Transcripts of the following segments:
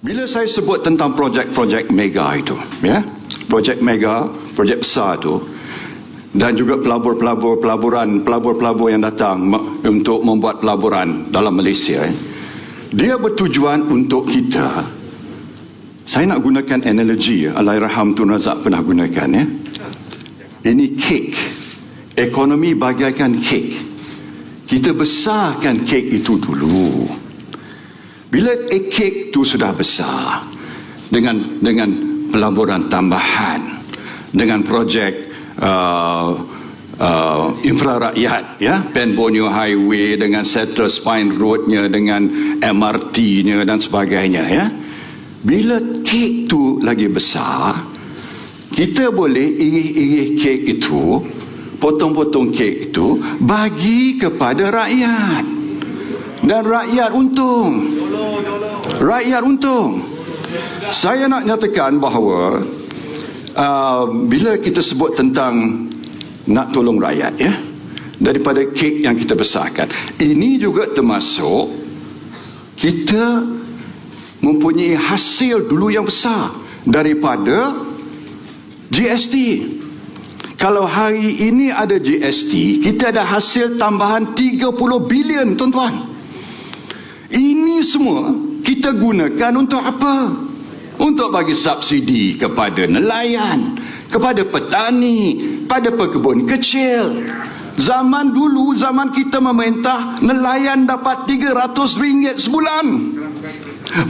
Bila saya sebut tentang projek-projek mega itu, ya, projek mega, projek besar itu, dan juga pelabur-pelabur yang datang untuk membuat pelaburan dalam Malaysia, dia bertujuan untuk kita. Saya nak gunakan analogi, Allahyarham Tun Razak pernah gunakan, ya. Ini kek, ekonomi bagaikan kek. Kita besarkan kek itu dulu. Bila kek itu sudah besar, dengan pelaburan tambahan, dengan projek infra rakyat, ya, Pen Borneo Highway dengan Central Spine Roadnya, dengan MRT-nya dan sebagainya, ya. Bila kek itu lagi besar, kita boleh irih-irih kek itu, potong-potong kek itu, bagi kepada rakyat, dan rakyat untung. Rakyat untung. Saya nak nyatakan bahawa bila kita sebut tentang nak tolong rakyat, ya, daripada kek yang kita besarkan, ini juga termasuk kita mempunyai hasil dulu yang besar daripada GST. Kalau hari ini ada GST, kita ada hasil tambahan 30 bilion, tuan-tuan. Ini semua kita gunakan untuk apa? Untuk bagi subsidi kepada nelayan, kepada petani, pada pekebun kecil. Zaman dulu, zaman kita memerintah, nelayan dapat RM300 sebulan.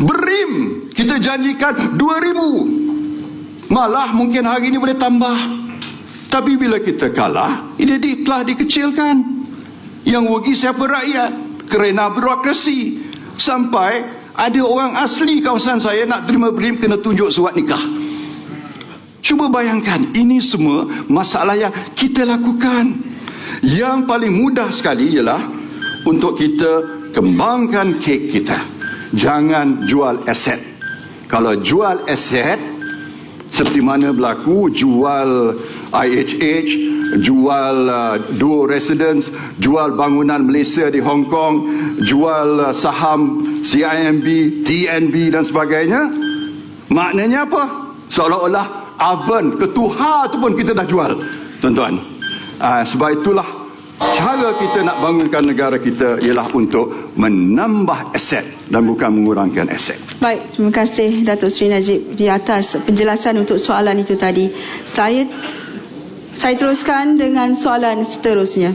Berim kita janjikan 2,000. Malah mungkin hari ini boleh tambah. Tapi bila kita kalah, ini telah dikecilkan. Yang rugi siapa? Rakyat. Kerana birokrasi. Sampai ada orang asli kawasan saya nak terima berim kena tunjuk surat nikah. Cuba bayangkan, ini semua masalah yang kita lakukan. Yang paling mudah sekali ialah untuk kita kembangkan kek kita. Jangan jual aset. Kalau jual aset, seperti mana berlaku, jual IHH, jual dual residence, jual bangunan Malaysia di Hong Kong, jual saham CIMB, TNB dan sebagainya. Maknanya apa? Seolah-olah Avan, Ketuha tu pun kita dah jual, tuan-tuan. Sebab itulah cara kita nak bangunkan negara kita ialah untuk menambah aset dan bukan mengurangkan aset. Baik, terima kasih Datuk Seri Najib di atas penjelasan untuk soalan itu tadi. Saya teruskan dengan soalan seterusnya.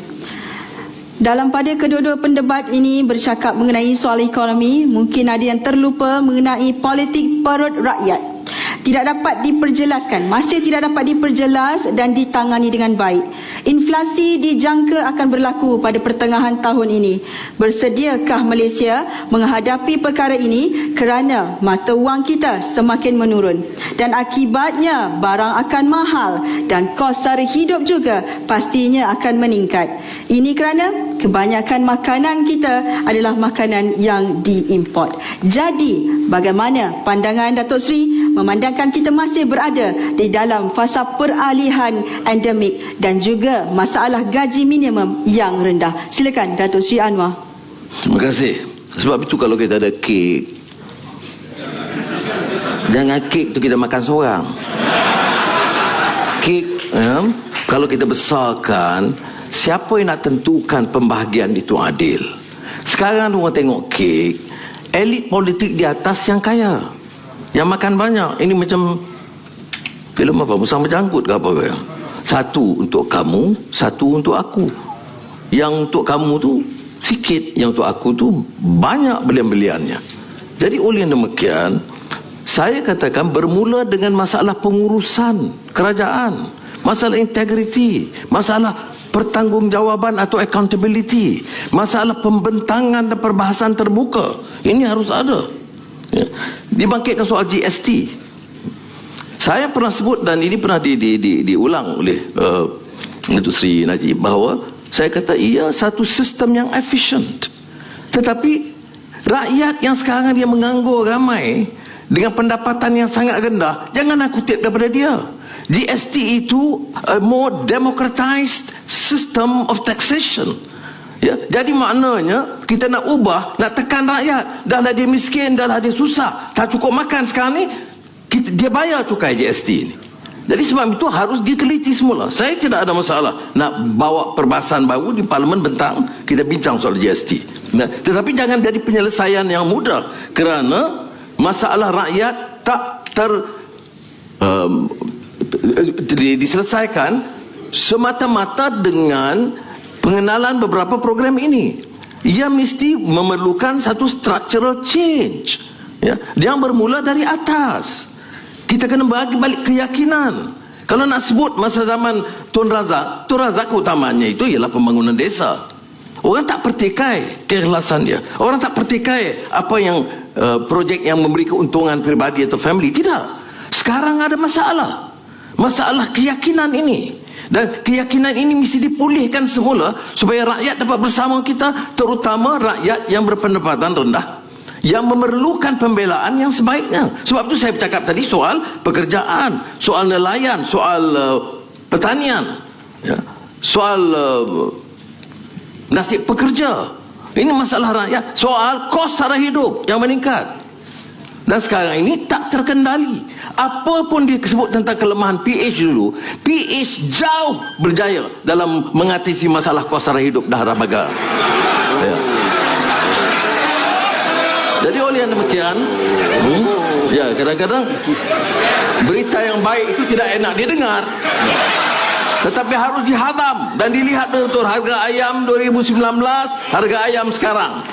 Dalam pada kedua-dua pendebat ini bercakap mengenai soal ekonomi, mungkin ada yang terlupa mengenai politik perut rakyat. Tidak dapat diperjelaskan, masih tidak dapat diperjelas dan ditangani dengan baik. Inflasi dijangka akan berlaku pada pertengahan tahun ini. Bersediakah Malaysia menghadapi perkara ini kerana mata wang kita semakin menurun dan akibatnya barang akan mahal dan kos sara hidup juga pastinya akan meningkat. Ini kerana kebanyakan makanan kita adalah makanan yang diimport. Jadi, bagaimana pandangan Datuk Seri memandangkan kita masih berada di dalam fasa peralihan endemik dan juga masalah gaji minimum yang rendah? Silakan Datuk Seri Anwar. Terima kasih. Sebab itu kalau kita ada kek, jangan kek tu kita makan seorang. Kek, kalau kita besarkan, siapa yang nak tentukan pembahagian itu adil? Sekarang orang tengok kek, elit politik di atas yang kaya, yang makan banyak. Ini macam filem apa? Musang berjanggut ke apa ke? Satu untuk kamu, satu untuk aku. Yang untuk kamu tu sikit, yang untuk aku tu banyak belian-beliannya. Jadi oleh demikian, saya katakan bermula dengan masalah pengurusan kerajaan, masalah integriti, masalah pertanggungjawaban atau accountability, masalah pembentangan dan perbahasan terbuka. Ini harus ada. Ya. Dibangkitkan soal GST. Saya pernah sebut dan ini pernah diulang oleh Datuk Seri Najib bahawa saya kata ia satu sistem yang efisien. Tetapi rakyat yang sekarang dia menganggur ramai dengan pendapatan yang sangat rendah, jangan nak kutip daripada dia. GST itu a more democratized system of taxation. Ya, jadi maknanya kita nak ubah, nak tekan rakyat. Dah lah dia miskin, dah lah dia susah, tak cukup makan sekarang ni, dia bayar cukai GST ni. Jadi sebab itu harus diteliti semula. Saya tidak ada masalah nak bawa perbahasan baru di Parlimen bentang kita bincang soal GST. Nah, tetapi jangan jadi penyelesaian yang mudah, kerana masalah rakyat tak diselesaikan semata-mata dengan pengenalan beberapa program ini. Ia mesti memerlukan satu structural change, ya, yang bermula dari atas. Kita kena bagi balik keyakinan. Kalau nak sebut masa zaman Tun Razak utamanya itu ialah pembangunan desa. Orang tak pertikai keikhlasan dia. Orang tak pertikai apa yang projek yang memberi keuntungan peribadi atau family. Tidak. Sekarang ada masalah. Masalah keyakinan ini. Dan keyakinan ini mesti dipulihkan semula supaya rakyat dapat bersama kita, terutama rakyat yang berpendapatan rendah, yang memerlukan pembelaan yang sebaiknya. Sebab itu saya bercakap tadi soal pekerjaan, soal nelayan, soal pertanian, ya, soal nasib pekerja. Ini masalah rakyat. Soal kos sara hidup yang meningkat. Dan sekarang ini tak terkendali. Apa pun dia sebut tentang kelemahan PH dulu, PH jauh berjaya dalam mengatasi masalah kos sara hidup daerah Baga. Ya. Jadi oleh yang demikian, ya, kadang-kadang berita yang baik itu tidak enak didengar, tetapi harus dihadam dan dilihat betul. Harga ayam 2019, harga ayam sekarang.